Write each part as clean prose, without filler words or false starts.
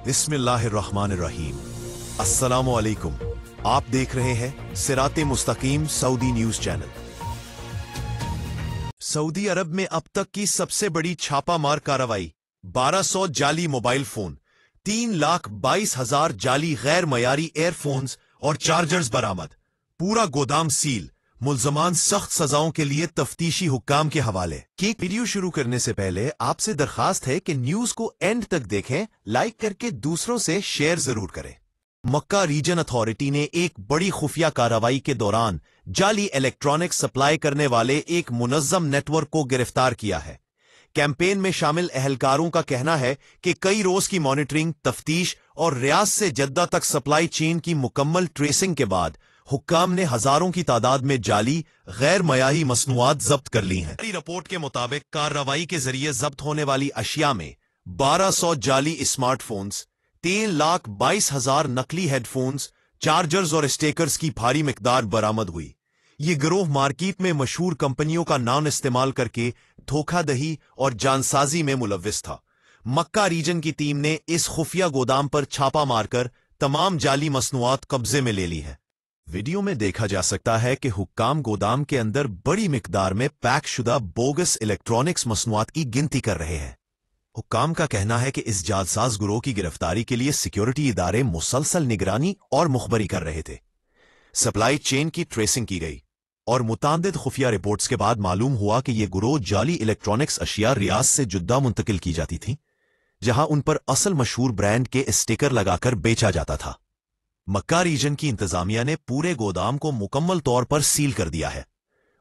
बिस्मिल्लाहिर्रहमानिर्रहीम। अस्सलामु अलैकुम। आप देख रहे हैं सिराते मुस्तकीम सऊदी न्यूज चैनल। सऊदी अरब में अब तक की सबसे बड़ी छापामार कार्रवाई, 1200 जाली मोबाइल फोन, 3,22,000 जाली गैर मयारी एयरफोन्स और चार्जर्स बरामद, पूरा गोदाम सील, मुल्जमान सख्त सजाओं के लिए तफ्तीशी हुक्काम के हवाले। वीडियो शुरू करने से पहले आपसे दरखास्त है कि न्यूज को एंड तक देखें, लाइक करके दूसरों से शेयर जरूर करें। मक्का रीजन अथॉरिटी ने एक बड़ी खुफिया कार्रवाई के दौरान जाली इलेक्ट्रॉनिक्स सप्लाई करने वाले एक मुनज़्ज़म नेटवर्क को गिरफ्तार किया है। कैंपेन में शामिल अहलकारों का कहना है कि कई रोज की मॉनिटरिंग, तफ्तीश और रियाज से जद्दा तक सप्लाई चेन की मुकम्मल ट्रेसिंग के बाद हुक्काम ने हजारों की तादाद में जाली गैर मयारी मसनूआत जब्त कर ली हैं। रिपोर्ट के मुताबिक कार्रवाई के जरिए जब्त होने वाली अशिया में 1200 जाली स्मार्टफोन्स, 3,22,000 नकली हेडफोन्स, चार्जर्स और स्टेकर्स की भारी मिकदार बरामद हुई। ये गिरोह मार्केट में मशहूर कंपनियों का नाम इस्तेमाल करके धोखाधड़ी और जानसाजी में मुलव्विस था। मक्का रीजन की टीम ने इस खुफिया गोदाम पर छापा मारकर तमाम जाली मसनूआत कब्जे में ले ली है। वीडियो में देखा जा सकता है कि हुक्काम गोदाम के अंदर बड़ी मिकदार में पैक शुदा बोगस इलेक्ट्रॉनिक्स मसनूआत की गिनती कर रहे हैं। हुक्काम का कहना है कि इस जालसाज गिरोह की गिरफ्तारी के लिए सिक्योरिटी इदारे मुसलसल निगरानी और मुखबरी कर रहे थे। सप्लाई चेन की ट्रेसिंग की गई और मुतादिद खुफिया रिपोर्ट्स के बाद मालूम हुआ कि यह गिरोह जाली इलेक्ट्रॉनिक्स अशिया रियाज से जुद्दा मुंतकिल की जाती थी, जहां उन पर असल मशहूर ब्रांड के स्टिकर लगाकर बेचा जाता था। मक्का रीजन की इंतजामिया ने पूरे गोदाम को मुकम्मल तौर पर सील कर दिया है।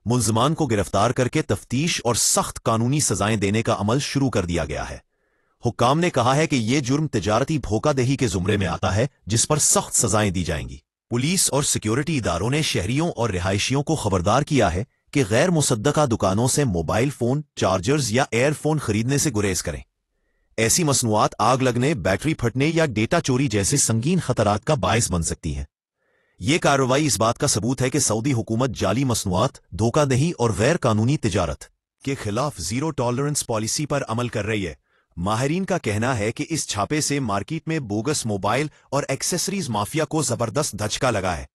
मुल्जमान को गिरफ्तार करके तफ्तीश और सख्त कानूनी सजाएं देने का अमल शुरू कर दिया गया है। हुक्काम ने कहा है कि यह जुर्म तिजारती धोखाधड़ी के जुमरे में आता है, जिस पर सख्त सजाएं दी जाएंगी। पुलिस और सिक्योरिटी इदारों ने शहरियों और रिहायशियों को खबरदार किया है कि गैर मुसद्दका दुकानों से मोबाइल फोन, चार्जर्स या एयरफोन खरीदने से गुरेज करें। ऐसी मसनूआत आग लगने, बैटरी फटने या डेटा चोरी जैसे संगीन खतरात का बायस बन सकती है। यह कार्रवाई इस बात का सबूत है कि सऊदी हुकूमत जाली मसनूआत, धोखाधड़ी और गैर कानूनी तिजारत के खिलाफ जीरो टॉलरेंस पॉलिसी पर अमल कर रही है। माहिरीन का कहना है कि इस छापे से मार्केट में बोगस मोबाइल और एक्सेसरीज माफिया को जबरदस्त धचका लगा है।